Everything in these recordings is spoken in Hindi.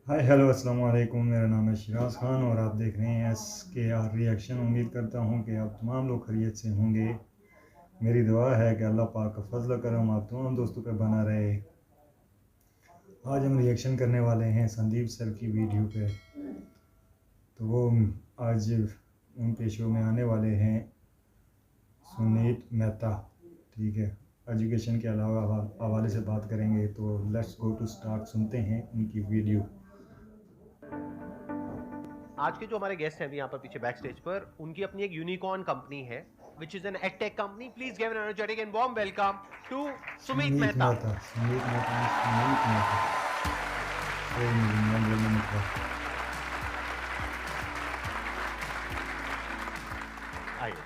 हाय हेलो अस्सलाम वालेकुम। मेरा नाम है शिराज खान और आप देख रहे हैं SKR रिएक्शन। उम्मीद करता हूं कि आप तमाम लोग खैरियत से होंगे। मेरी दुआ है कि अल्लाह पाक का फजल करम आप तमाम दोस्तों पे बना रहे। आज हम रिएक्शन करने वाले हैं संदीप सर की वीडियो पे। तो वो आज उनके शो में आने वाले हैं सुनीत मेहता। ठीक है, एजुकेशन के अलावा हवाले से बात करेंगे। तो लेट्स गो टू स्टार्ट, सुनते हैं उनकी वीडियो। आज के जो हमारे गेस्ट हैं अभी यहाँ पर पीछे बैक स्टेज पर, उनकी अपनी एक यूनिकॉर्न कंपनी है which is an edtech company. Please give an energetic and warm welcome to Sumit Sumeet Mehta. Mehta, Sumeet Mehta, Sumeet Mehta. कोई नहीं, मैं बोलने में था। आइए।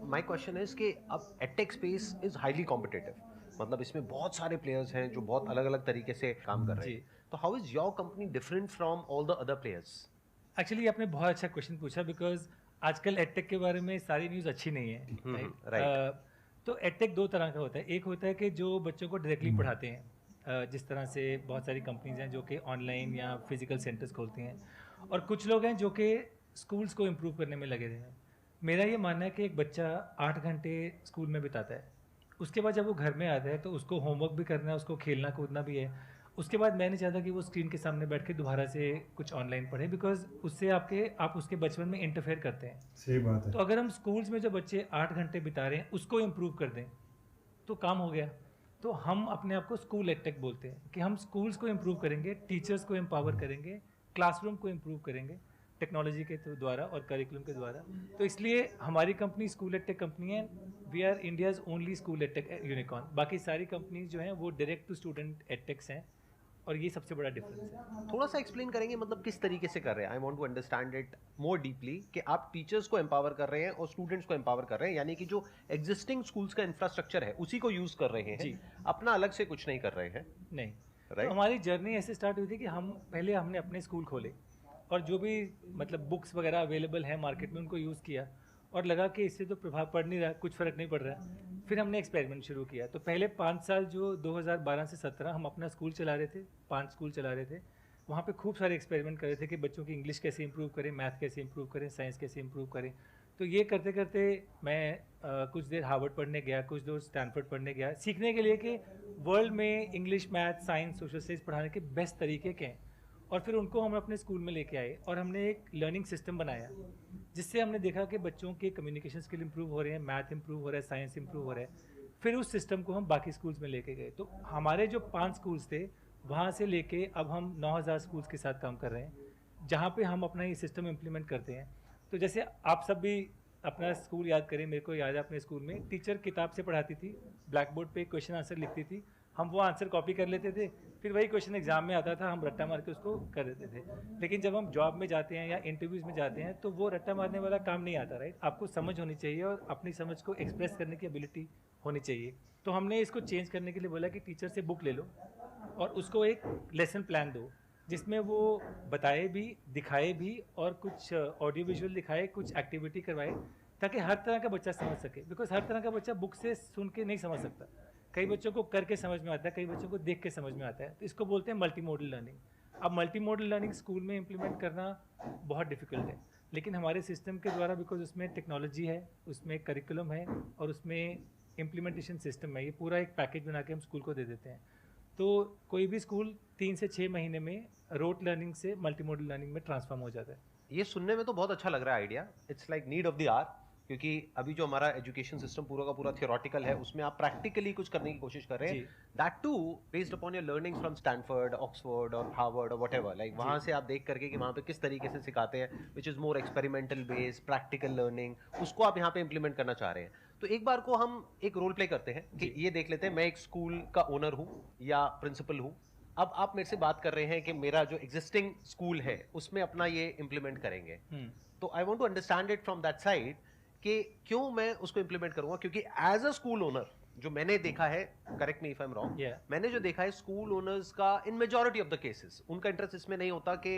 माय क्वेश्चन इज कि अब edtech space is highly competitive, मतलब इसमें बहुत सारे प्लेयर्स हैं जो बहुत अलग अलग तरीके से काम कर रहे जी, हैं। तो how is your company different from all the other players? Actually आपने बहुत अच्छा क्वेश्चन पूछा बिकॉज आजकल एडटेक के बारे में सारी न्यूज़ अच्छी नहीं है, राइट। राइट। तो एडटेक दो तरह का होता है। एक होता है कि जो बच्चों को डायरेक्टली पढ़ाते हैं, जिस तरह से बहुत सारी कंपनीज हैं जो कि ऑनलाइन या फिजिकल सेंटर्स खोलती हैं, और कुछ लोग हैं जो कि स्कूल्स को इम्प्रूव करने में लगे हुए हैं। मेरा ये मानना है कि एक बच्चा 8 घंटे स्कूल में बिताता है, उसके बाद जब वो घर में आता है तो उसको होमवर्क भी करना है, उसको खेलना कूदना भी है। उसके बाद मैं नहीं चाहता कि वो स्क्रीन के सामने बैठ के दोबारा से कुछ ऑनलाइन पढ़े, बिकॉज उससे आप उसके बचपन में इंटरफेयर करते हैं। सही बात है। तो अगर हम स्कूल्स में जो बच्चे 8 घंटे बिता रहे हैं उसको इम्प्रूव कर दें तो काम हो गया। तो हम अपने आप को स्कूल एडटेक बोलते हैं कि हम स्कूल्स को इम्प्रूव करेंगे, टीचर्स को एम्पावर करेंगे, क्लासरूम को इम्प्रूव करेंगे टेक्नोलॉजी के द्वारा और करिकुलम के द्वारा। तो इसलिए हमारी कंपनी स्कूल एडटेक कंपनी है। We are India's only school edtech unicorn. बाकी सारी कंपनीज जो हैं वो डायरेक्ट टू स्टूडेंट एडटेक्स हैं, और ये सबसे बड़ा डिफरेंस है। थोड़ा सा एक्सप्लेन करेंगे, मतलब किस तरीके से कर रहे हैं? I want to understand it more deeply कि आप टीचर्स को एम्पावर कर रहे हैं और स्टूडेंट्स को एम्पावर कर रहे हैं, यानी कि जो एग्जिस्टिंग स्कूल्स का इंफ्रास्ट्रक्चर है उसी को यूज कर रहे हैं, जी, अपना अलग से कुछ नहीं कर रहे हैं। नहीं। तो राइट। हमारी जर्नी ऐसे स्टार्ट हुई थी कि हमने अपने स्कूल खोले और जो भी मतलब बुक्स वगैरह अवेलेबल हैं मार्केट में उनको यूज़ किया, और लगा कि इससे तो प्रभाव पड़ नहीं रहा, कुछ फ़र्क नहीं पड़ रहा। फिर हमने एक्सपेरिमेंट शुरू किया। तो पहले 5 साल जो 2012 से 17 हम अपना स्कूल चला रहे थे, 5 स्कूल चला रहे थे। वहाँ पे खूब सारे एक्सपेरिमेंट कर रहे थे कि बच्चों की इंग्लिश कैसे इंप्रूव करें, मैथ कैसे इंप्रूव करें, साइंस कैसे इंप्रूव करें। तो ये करते करते मैं कुछ देर हार्वर्ड पढ़ने गया, कुछ देर स्टैनफोर्ड पढ़ने गया, सीखने के लिए कि वर्ल्ड में English, math, science, social studies पढ़ाने के बेस्ट तरीके क्या हैं। और फिर उनको हम अपने स्कूल में लेके आए और हमने एक लर्निंग सिस्टम बनाया, जिससे हमने देखा कि बच्चों के कम्युनिकेशन स्किल इंप्रूव हो रहे हैं, मैथ इंप्रूव हो रहा है, साइंस इंप्रूव हो रहा है। फिर उस सिस्टम को हम बाकी स्कूल्स में लेके गए। तो हमारे जो 5 स्कूल्स थे वहाँ से लेके अब हम 9,000 स्कूल्स के साथ काम कर रहे हैं, जहाँ पे हम अपना ये सिस्टम इम्प्लीमेंट करते हैं। तो जैसे आप सब भी अपना स्कूल याद करें, मेरे को याद है अपने स्कूल में टीचर किताब से पढ़ाती थी, ब्लैक बोर्ड पे क्वेश्चन आंसर लिखती थी, हम वो आंसर कॉपी कर लेते थे, फिर वही क्वेश्चन एग्जाम में आता था, हम रट्टा मार के उसको कर देते थे। लेकिन जब हम जॉब में जाते हैं या इंटरव्यूज़ में जाते हैं तो वो रट्टा मारने वाला काम नहीं आता, राइट। आपको समझ होनी चाहिए और अपनी समझ को एक्सप्रेस करने की एबिलिटी होनी चाहिए। तो हमने इसको चेंज करने के लिए बोला कि टीचर से बुक ले लो और उसको एक लेसन प्लान दो, जिसमें वो बताए भी, दिखाए भी, और कुछ ऑडियो विजुअल दिखाए, कुछ एक्टिविटी करवाए, ताकि हर तरह का बच्चा समझ सके। बिकॉज हर तरह का बच्चा बुक से सुन के नहीं समझ सकता। कई बच्चों को करके समझ में आता है, कई बच्चों को देख के समझ में आता है। तो इसको बोलते हैं मल्टी मॉडल लर्निंग। अब मल्टी मॉडल लर्निंग स्कूल में इम्प्लीमेंट करना बहुत डिफिकल्ट है, लेकिन हमारे सिस्टम के द्वारा, बिकॉज उसमें टेक्नोलॉजी है, उसमें करिकुलम है और उसमें इम्प्लीमेंटेशन सिस्टम है, ये पूरा एक पैकेज बना के हम स्कूल को दे देते हैं। तो कोई भी स्कूल 3 से 6 महीने में रोट लर्निंग से मल्टी मॉडल लर्निंग में ट्रांसफॉर्म हो जाता है। ये सुनने में तो बहुत अच्छा लग रहा है idea. It's like need of the hour, क्योंकि अभी जो हमारा एजुकेशन सिस्टम पूरा का पूरा थियोरेटिकल है, उसमें आप प्रैक्टिकली कुछ करने की कोशिश कर रहे जी, हैं, that too based upon your learnings from Stanford, Oxford और हार्वर्ड और व्हाटएवर। लाइक वहां से आप देख करके कि वहां पे किस तरीके से सिखाते हैं, which is more experimental based practical learning, उसको आप यहाँ पे इंप्लीमेंट करना चाह रहे हैं। तो एक बार को हम एक रोल प्ले करते हैं कि जी, ये देख लेते हैं, मैं एक स्कूल का ओनर हूँ या प्रिंसिपल हूँ। अब आप मेरे से बात कर रहे हैं कि मेरा जो एग्जिस्टिंग स्कूल है उसमें अपना ये इंप्लीमेंट करेंगे। तो I want to understand it from that side कि क्यों मैं उसको इंप्लीमेंट करूंगा, क्योंकि एज अ स्कूल ओनर जो मैंने देखा है, correct me if I am wrong, या मैंने जो देखा है स्कूल ओनर्स का इन मेजॉरिटी ऑफ द केसेस उनका इंटरेस्ट इसमें नहीं होता कि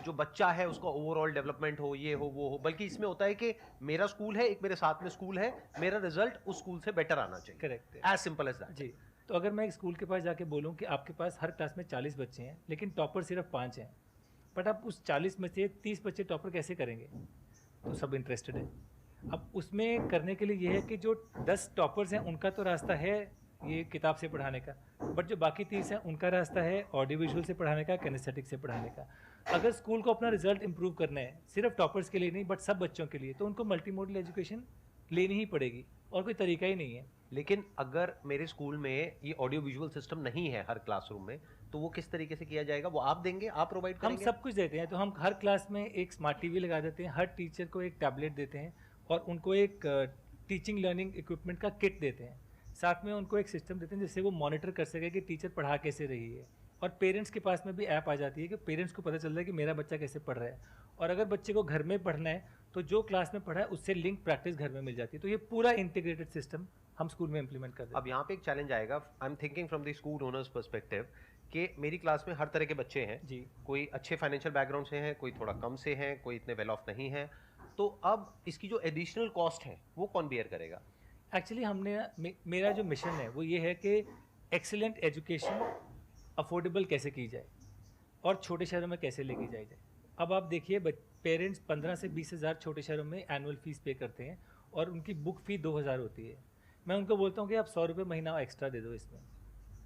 जो बच्चा है उसका ओवरऑल डेवलपमेंट हो, ये हो वो हो, बल्कि इसमें होता है कि मेरा स्कूल है, एक मेरे साथ में स्कूल है, मेरा रिजल्ट उस स्कूल से बेटर आना चाहिए। करेक्ट है। As simple as that. जी, तो अगर मैं एक स्कूल के पास जाके बोलूँ कि आपके पास हर क्लास में 40 बच्चे हैं लेकिन टॉपर सिर्फ 5 हैं, बट आप उस 40 में से 30 बच्चे टॉपर कैसे करेंगे? तो सब इंटरेस्टेड है। अब उसमें करने के लिए ये है कि जो 10 टॉपर्स हैं उनका तो रास्ता है ये किताब से पढ़ाने का, बट जो बाकी 30 हैं उनका रास्ता है ऑडियो विजुअल से पढ़ाने का, किनेस्थेटिक से पढ़ाने का। अगर स्कूल को अपना रिजल्ट इंप्रूव करना है सिर्फ टॉपर्स के लिए नहीं बट सब बच्चों के लिए, तो उनको मल्टी मोडल एजुकेशन लेनी ही पड़ेगी और कोई तरीका ही नहीं है। लेकिन अगर मेरे स्कूल में ये ऑडियो विजुअल सिस्टम नहीं है हर क्लासरूम में, तो वो किस तरीके से किया जाएगा? वो आप देंगे, आप प्रोवाइड करेंगे? हम सब कुछ देते हैं। तो हम हर क्लास में एक स्मार्ट टीवी लगा देते हैं, हर टीचर को एक टैबलेट देते हैं और उनको एक टीचिंग लर्निंग इक्विपमेंट का किट देते हैं। साथ में उनको एक सिस्टम देते हैं जिससे वो मॉनिटर कर सके कि टीचर पढ़ा कैसे रही है। और पेरेंट्स के पास में भी ऐप आ जाती है कि पेरेंट्स को पता चल रहा है कि मेरा बच्चा कैसे पढ़ रहा है। और अगर बच्चे को घर में पढ़ना है तो जो क्लास में पढ़ा है उससे लिंक प्रैक्टिस घर में मिल जाती है। तो ये पूरा इंटीग्रेटेड सिस्टम हम स्कूल में इम्प्लीमेंट कर देते हैं। अब यहाँ पे एक चैलेंज आएगा, I am thinking from the school owners perspective, कि मेरी क्लास में हर तरह के बच्चे हैं जी। कोई अच्छे फाइनेंशियल बैकग्राउंड से हैं, कोई थोड़ा कम से हैं, कोई इतने वेल ऑफ नहीं है। तो अब इसकी जो एडिशनल कॉस्ट है वो कौन बियर करेगा? एक्चुअली हमने मेरा जो मिशन है वो ये है कि एक्सीलेंट एजुकेशन अफोर्डेबल कैसे की जाए और छोटे शहरों में कैसे लेके जाई जाए। अब आप देखिए पेरेंट्स 15 से 20 हज़ार छोटे शहरों में एनुअल फीस पे करते हैं और उनकी बुक फी 2000 होती है। मैं उनको बोलता हूँ कि आप 100 रुपये महीना एक्स्ट्रा दे दो इसमें,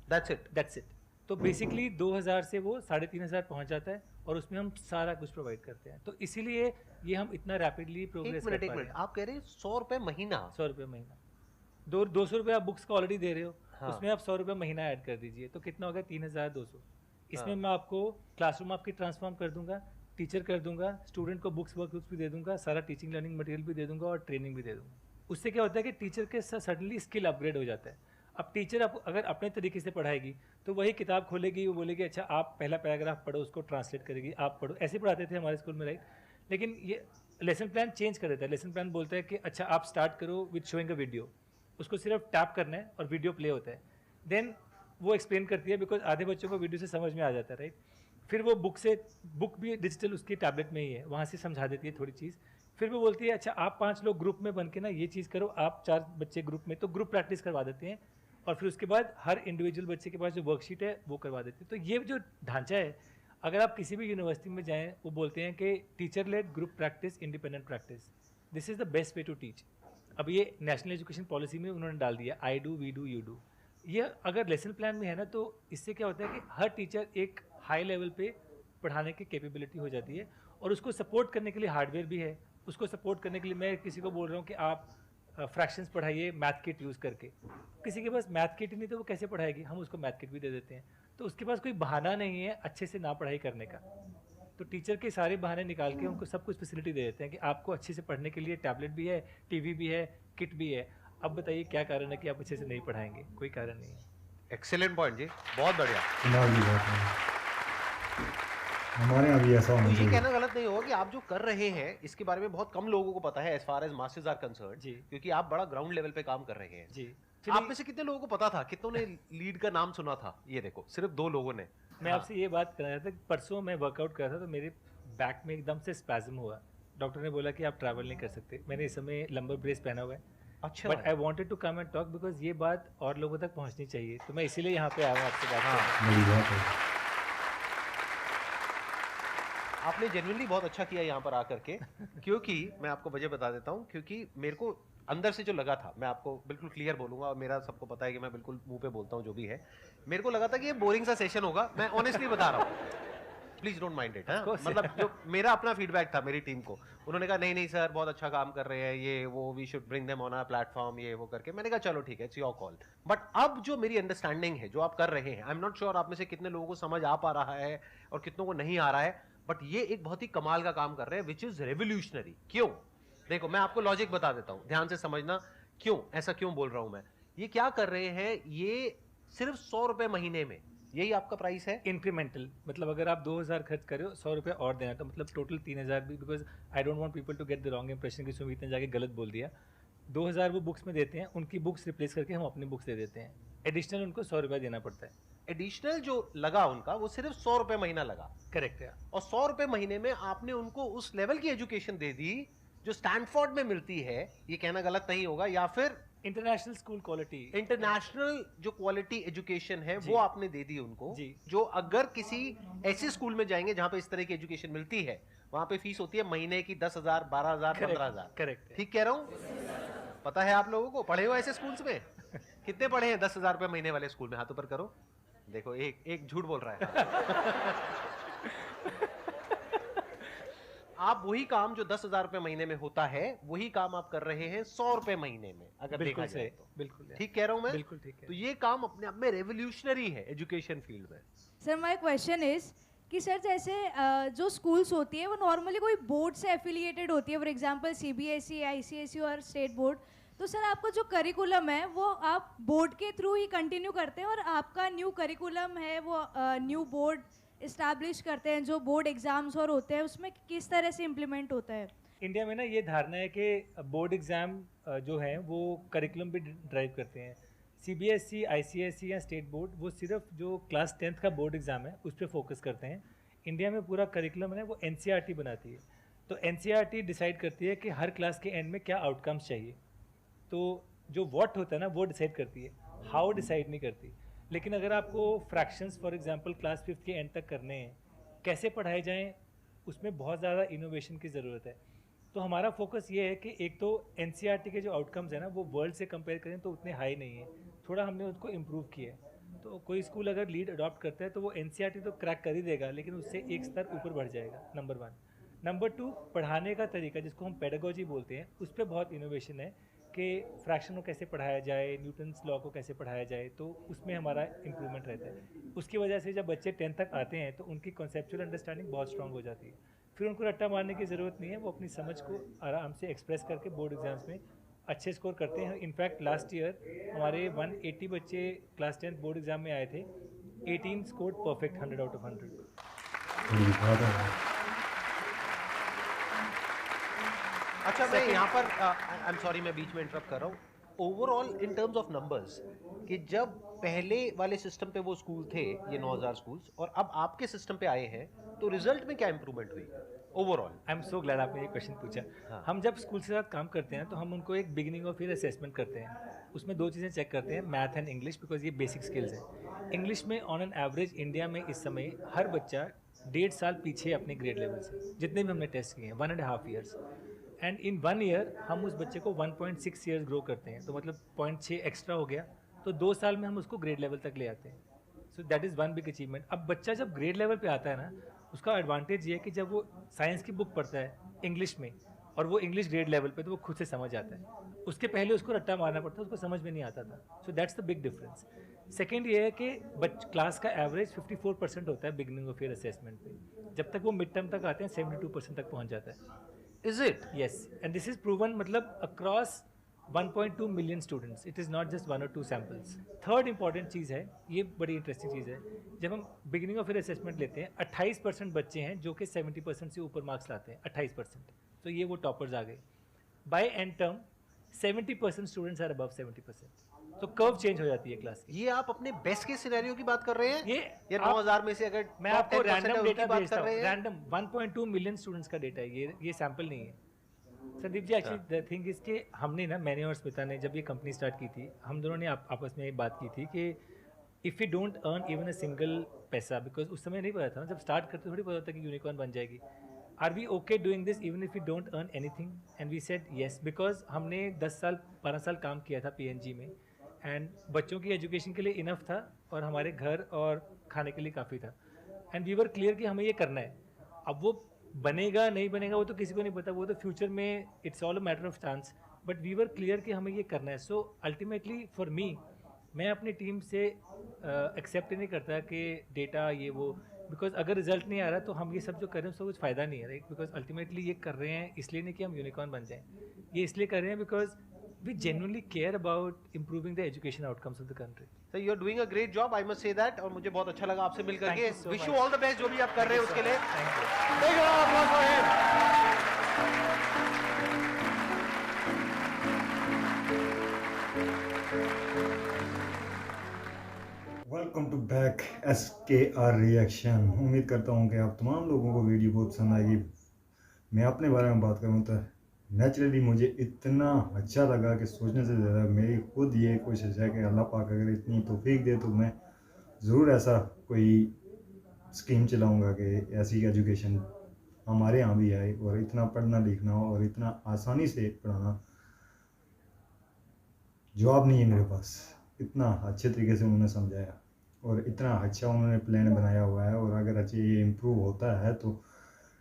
दैट्स इट। तो बेसिकली 2000 से वो 3500 पहुँच जाता है और उसमें हम सारा कुछ प्रोवाइड करते हैं। तो इसीलिए ये हम इतना रैपिडली प्रोग्रेस कर पा रहे हैं। आप कह रहे हैं 100 रुपये महीना? 100 रुपये महीना, 200 रुपये आप बुक्स का ऑलरेडी दे रहे हो। हाँ। उसमें आप 100 रुपये महीना ऐड कर दीजिए तो कितना होगा? 3200। इसमें मैं आपको क्लासरूम आपकी ट्रांसफॉर्म कर दूंगा, टीचर कर दूंगा, स्टूडेंट को बुक्स वर्कबुक्स भी दे दूंगा, सारा टीचिंग लर्निंग मटेरियल भी दे दूंगा और ट्रेनिंग भी दे दूंगा। उससे क्या होता है कि टीचर के सडनली स्किल अपग्रेड हो जाता है। अब टीचर अगर अपने तरीके से पढ़ाएगी तो वही किताब खोलेगी, वो बोलेगी अच्छा आप पहला पैराग्राफ पढ़ो, उसको ट्रांसलेट करेगी, आप पढ़ो। ऐसे पढ़ाते थे हमारे स्कूल में, राइट। लेकिन ये लेसन प्लान चेंज कर देता है। लेसन प्लान बोलता है कि अच्छा आप स्टार्ट करो विद शोइंग अ वीडियो, उसको सिर्फ टैप करना है और वीडियो प्ले होता है। देन वो एक्सप्लेन करती है, बिकॉज आधे बच्चों को वीडियो से समझ में आ जाता है, राइट। फिर वो बुक भी डिजिटल उसकी टैबलेट में ही है, वहाँ से समझा देती है थोड़ी चीज़। फिर वो बोलती है अच्छा आप 5 लोग ग्रुप में बन के ना ये चीज़ करो, आप 4 बच्चे ग्रुप में, तो ग्रुप प्रैक्टिस करवा देते हैं। और फिर उसके बाद हर इंडिविजुअल बच्चे के पास जो वर्कशीट है वो करवा देते हैं। तो ये जो ढांचा है, अगर आप किसी भी यूनिवर्सिटी में जाएँ वो बोलते हैं कि teacher led group practice, independent practice, this is the best way to teach. अब ये नेशनल एजुकेशन पॉलिसी में उन्होंने डाल दिया, I do, we do, you do. ये अगर लेसन प्लान में है ना, तो इससे क्या होता है कि हर टीचर एक हाई लेवल पे पढ़ाने की कैपेबिलिटी हो जाती है और उसको सपोर्ट करने के लिए हार्डवेयर भी है। उसको सपोर्ट करने के लिए मैं किसी को बोल रहा हूँ कि आप फ्रैक्शंस पढ़ाइए मैथ किट यूज़ करके। किसी के पास मैथ किट ही नहीं तो वो कैसे पढ़ाएगी? हम उसको मैथ किट भी दे देते हैं। तो उसके पास कोई बहाना नहीं है अच्छे से ना पढ़ाई करने का। तो टीचर के सारे बहाने निकाल के उनको सब कुछ फैसिलिटी दे देते हैं कि आपको अच्छे से पढ़ने के लिए टैबलेट भी है, टीवी भी है, किट भी है। अब बताइए क्या कारण है कि आप अच्छे से नहीं पढ़ाएंगे? कोई कारण नहीं है। एक्सीलेंट पॉइंट जी, बहुत बढ़िया। कमाल की बात है। हमारे यहाँ भी ऐसा होना तो ये चाहिए। कहना गलत नहीं होगा कि आप जो कर रहे हैं इसके बारे में बहुत कम लोगों को पता है as far as masters are concern, जी। क्योंकि आप बड़ा ग्राउंड लेवल पे काम कर रहे हैं। जी। आप में से कितने लोगों को पता था? कितनों ने लीड का नाम सुना था? ये देखो सिर्फ 2 लोगों ने। मैं आपसे ये बात कर रहा था कि परसों मैं वर्कआउट कर रहा था तो मेरे बैक में एकदम से स्पैज्म हुआ। डॉक्टर ने बोला कि आप ट्रैवल नहीं कर सकते। मैंने इस समय लंबर ब्रेस पहना हुआ है। अच्छा। But I wanted to come and talk because ये बात और लोगों तक पहुंचनी चाहिए, तो मैं इसीलिए यहाँ पे आया हूँ आपसे बात करने। बड़ी बात है। आपने जेन्युइनली बहुत अच्छा किया यहाँ पर आकर के, क्योंकि मैं आपको वजह बता देता हूँ। क्योंकि मेरे को अंदर से जो लगा था, मैं आपको बिल्कुल क्लियर बोलूंगा और मेरा सबको पता है कि मैं बिल्कुल मुंह पे बोलता हूँ जो भी है। मेरे को लगा था कि ये बोरिंग सा सेशन होगा, मैं ऑनेस्टली बता रहा हूँ, प्लीज डोंट माइंड इट। मतलब जो मेरा अपना फीडबैक था मेरी टीम को, उन्होंने कहा नहीं नहीं सर बहुत अच्छा काम कर रहे हैं, ये वो, we should bring them on our platform, ये वो करके। मैंने कहा चलो ठीक है, इट्स योर कॉल। बट अब जो मेरी अंडरस्टैंडिंग है, जो आप कर रहे हैं, आई एम नॉट श्योर आप में से कितने लोगों को समझ आ पा रहा है और कितनों को नहीं आ रहा है, बट ये एक बहुत ही कमाल का काम कर रहे हैं विच इज रेवोल्यूशनरी। क्यों? देखो मैं आपको लॉजिक बता देता हूं, ध्यान से समझना क्यों ऐसा क्यों बोल रहा हूं मैं। ये क्या कर रहे हैं, ये सिर्फ 100 रुपए महीने में, यही आपका प्राइस है इंक्रीमेंटल। मतलब अगर आप 2000 खर्च कर रहे हो, 100 रुपये और देना, तो मतलब टोटल 3000 भी। Because I don't want people to get the wrong impression कि सुमित ने जाके गलत बोल दिया। 2000 वो बुक्स में देते हैं, उनकी बुक्स रिप्लेस करके हम अपनी बुक्स दे देते हैं। एडिशनल उनको 100 रुपये देना पड़ता है। एडिशनल जो लगा उनका वो सिर्फ 100 रुपए महीना लगा। करेक्ट है। और 100 रुपए महीने में आपने उनको उस लेवल की एजुकेशन दे दी जो स्टैनफोर्ड में मिलती है। ये कहना गलत नहीं होगा, या फिर इंटरनेशनल स्कूल क्वालिटी, इंटरनेशनल जो क्वालिटी एजुकेशन है वो आपने दे दी उनको, जी। जो अगर किसी ऐसे स्कूल में जाएंगे जहां पे इस तरह की एजुकेशन मिलती है, वहां पे फीस होती है महीने की 10,000, 12,000, 15,000। करेक्ट। ठीक कह रहा हूँ? पता है आप लोगों को? पढ़े हो ऐसे स्कूल्स में? कितने पढ़े हैं 10,000 रुपए महीने वाले स्कूल में? हाथों पर करो। देखो एक झूठ बोल रहा है। आप वही काम जो 10,000 रुपए महीने में होता है, वही काम आप कर रहे हैं 100 रुपए महीने में, अगर देखा जाए तो। बिल्कुल ठीक कह रहा हूं मैं? बिल्कुल ठीक है। तो ये काम अपने आप में रेवोल्यूशनरी है एजुकेशन फील्ड में। सर माय क्वेश्चन इज कि सर जैसे जो स्कूल्स होती है वो नॉर्मली कोई बोर्ड से एफिलिएटेड होती है, फॉर एग्जांपल सीबीएसई, आईसीएसई और स्टेट बोर्ड। तो सर आपका जो करिकुलम है वो आप बोर्ड के थ्रू ही कंटिन्यू करते हैं और आपका न्यू करिकुलम है वो न्यू बोर्ड इस्टेब्लिश करते हैं, जो बोर्ड एग्जाम्स और होते हैं उसमें किस तरह से इम्प्लीमेंट होता है? इंडिया में ना ये धारणा है कि बोर्ड एग्ज़ाम जो हैं वो करिकुलम भी ड्राइव करते हैं। सीबीएसई, आईसीएसई या स्टेट बोर्ड वो सिर्फ जो क्लास 10th का बोर्ड एग्ज़ाम है उस पर फोकस करते हैं। इंडिया में पूरा करिकुलम है वो एनसीईआरटी बनाती है। तो एनसीईआरटी डिसाइड करती है कि हर क्लास के एंड में क्या आउटकम्स चाहिए। तो जो व्हाट होता है ना वो डिसाइड करती है, हाउ डिसाइड नहीं करती। लेकिन अगर आपको fractions for example class 5th के एंड तक करने हैं, कैसे पढ़ाए जाएं, उसमें बहुत ज़्यादा इनोवेशन की ज़रूरत है। तो हमारा फोकस ये है कि एक तो एनसीईआरटी के जो आउटकम्स हैं ना वो वर्ल्ड से कंपेयर करें तो उतने हाई नहीं है, थोड़ा हमने उसको इम्प्रूव किया है। तो कोई स्कूल अगर लीड अडॉप्ट करता है तो वो एनसीईआरटी तो क्रैक कर ही देगा, लेकिन उससे एक स्तर ऊपर बढ़ जाएगा, नंबर 1। नंबर 2, पढ़ाने का तरीका जिसको हम पेडागोजी बोलते हैं, उस पर बहुत इनोवेशन है कि फ्रैक्शन को कैसे पढ़ाया जाए, न्यूटन्स लॉ को कैसे पढ़ाया जाए, तो उसमें हमारा इम्प्रूवमेंट रहता है। उसकी वजह से जब बच्चे 10th तक आते हैं तो उनकी कॉन्सेप्चुअल अंडरस्टैंडिंग बहुत स्ट्रांग हो जाती है। फिर उनको रट्टा मारने की ज़रूरत नहीं है, वो अपनी समझ को आराम से एक्सप्रेस करके बोर्ड एग्जाम्स में अच्छे स्कोर करते हैं। इनफैक्ट लास्ट ईयर हमारे 180 बच्चे क्लास 10th बोर्ड एग्जाम में आए थे, 18 स्कोर्ड परफेक्ट 100 आउट ऑफ 100। अच्छा, मैं यहाँ पर आई एम सॉरी मैं बीच में इंटरप्ट कर रहा हूँ। Overall in terms of numbers, कि जब पहले वाले सिस्टम पे वो स्कूल थे, ये 9,000 स्कूल्स, और अब आपके सिस्टम पे आए हैं, तो रिजल्ट में क्या इंप्रूवमेंट हुई overall? I am so glad आपने ये क्वेश्चन पूछा। हाँ। हम जब स्कूल के साथ काम करते हैं तो हम उनको एक बिगिनिंग ऑफ ईयर असेसमेंट करते हैं। उसमें 2 चीज़ें चेक करते हैं, मैथ एंड इंग्लिश, बिकॉज ये बेसिक स्किल्स हैं। इंग्लिश में ऑन एन एवरेज इंडिया में इस समय हर बच्चा 1.5 साल पीछे अपने ग्रेड लेवल से, जितने भी हमने टेस्ट किए हैं, 1.5 ईयर्स। एंड इन 1 ईयर हम उस बच्चे को 1.6 ईयर्स ग्रो करते हैं, तो मतलब 0.6 एक्स्ट्रा हो गया, तो 2 साल में हम उसको ग्रेड लेवल तक ले आते हैं। So that is one big achievement. अब बच्चा जब ग्रेड लेवल पे आता है ना, उसका एडवांटेज ये है कि जब वो साइंस की बुक पढ़ता है इंग्लिश में, और वो इंग्लिश ग्रेड लेवल पे, तो वो खुद से समझ आता है। उसके पहले उसको रट्टा मारना पड़ता, उसको समझ में नहीं आता था। So that's the big difference. Second ये है कि क्लास का एवरेज 54% होता है बिगिनिंग ऑफ ईयर असेसमेंट पे। जब तक वो मिड टर्म तक आते हैं 72% तक पहुंच जाता है। Is it? Yes, and this is proven मतलब across 1.2 million students. It is not just 1 or 2 samples. Third important चीज़ है, ये बड़ी इंटरेस्टिंग चीज़ है, जब हम बिगिनिंग ऑफ ईयर असेसमेंट लेते हैं 28% बच्चे हैं जो कि 70% से ऊपर मार्क्स लाते हैं, 28%। तो ये वो टॉपर्स आ गए। By end term 70% students are above 70%। तो कर्व चेंज हो जाती है क्लास की। ये आप अपने बेस्ट के सिनेरियो की बात कर रहे हैं? ये 9,000 में से अगर मैं top आपको 10% है, रैंडम उसकी डेटा बात भेजता कर हूँ, रहे हैं? रैंडम 1.2 मिलियन स्टूडेंट्स का डेटा है, ये सैंपल नहीं है। Sandeep ji, actually the thing is कि हमने ना, मैंने और स्मिता ने जब ये कंपनी स्टार्ट की थी, हम दोनों ने आपस में बात की थी कि if you don't earn even a single पैसा, बिकॉज उस समय नहीं पता था ना, जब स्टार्ट करते थोड़ी पता था कि यूनिकॉर्न बन जाएगी। Are we okay doing this even if you don't earn anything? And we said yes, because हमने 10 साल 12 साल काम किया था पीएनजी में, एंड बच्चों की एजुकेशन के लिए इनफ था और हमारे घर और खाने के लिए काफ़ी था। एंड वी वर क्लियर कि हमें ये करना है। अब वो बनेगा नहीं बनेगा वो तो किसी को नहीं पता, वो तो फ्यूचर में it's all a matter of chance, but we were clear कि हमें ये करना है। सो अल्टीमेटली फॉर मी, मैं अपनी टीम से एक्सेप्ट नहीं करता कि डेटा ये वो, बिकॉज अगर रिजल्ट नहीं आ रहा तो हम ये सब जो कर रहे हैं उसका कुछ फ़ायदा नहीं है, राइट? बिकॉज अल्टीमेटली ये कर रहे हैं इसलिए नहीं कि हम यूनिकॉर्न बन जाएं, ये इसलिए कर रहे हैं because we genuinely care about improving the education outcomes of the country. So you are doing a great job, I must say that, और मुझे बहुत अच्छा लगा आपसे मिल Thank करके। you so Wish you much. all the best जो भी आप कर रहे हैं उसके लिए। Thank you. Big round of applause for him. Welcome to back SKR reaction. उम्मीद करता हूँ कि आप तमाम लोगों को वीडियो बहुत पसंद आएगी। मैं अपने बारे में बात करूँ तो नेचुरली मुझे इतना अच्छा लगा कि सोचने से ज़्यादा मेरी खुद ये कोशिश है कि अल्लाह पाक अगर इतनी तौफीक दे तो मैं ज़रूर ऐसा कोई स्कीम चलाऊँगा कि ऐसी एजुकेशन हमारे यहाँ भी आए और इतना पढ़ना लिखना और इतना आसानी से पढ़ाना जवाब नहीं है मेरे पास। इतना अच्छे तरीके से उन्होंने समझाया और इतना अच्छा उन्होंने प्लान बनाया हुआ है, और अगर अच्छे ये इम्प्रूव होता है तो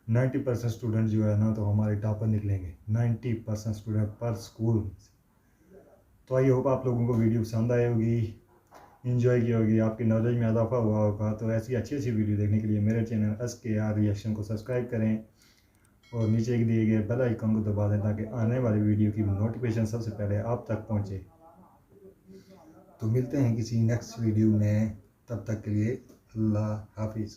90% स्टूडेंट जो है ना तो हमारे टॉपर निकलेंगे, 90% स्टूडेंट पर स्कूल। तो आई होप आप लोगों को वीडियो पसंद आई होगी, इन्जॉय की होगी, आपकी नॉलेज में इजाफा हुआ होगा। तो ऐसी अच्छी अच्छी वीडियो देखने के लिए मेरे चैनल SKR रिएक्शन को सब्सक्राइब करें और नीचे दिए गए बेल आइकन को दबा दें ताकि आने वाली वीडियो की नोटिफिकेशन सबसे पहले आप तक पहुंचे। तो मिलते हैं किसी नेक्स्ट वीडियो में, तब तक के लिए अल्लाह हाफिज़।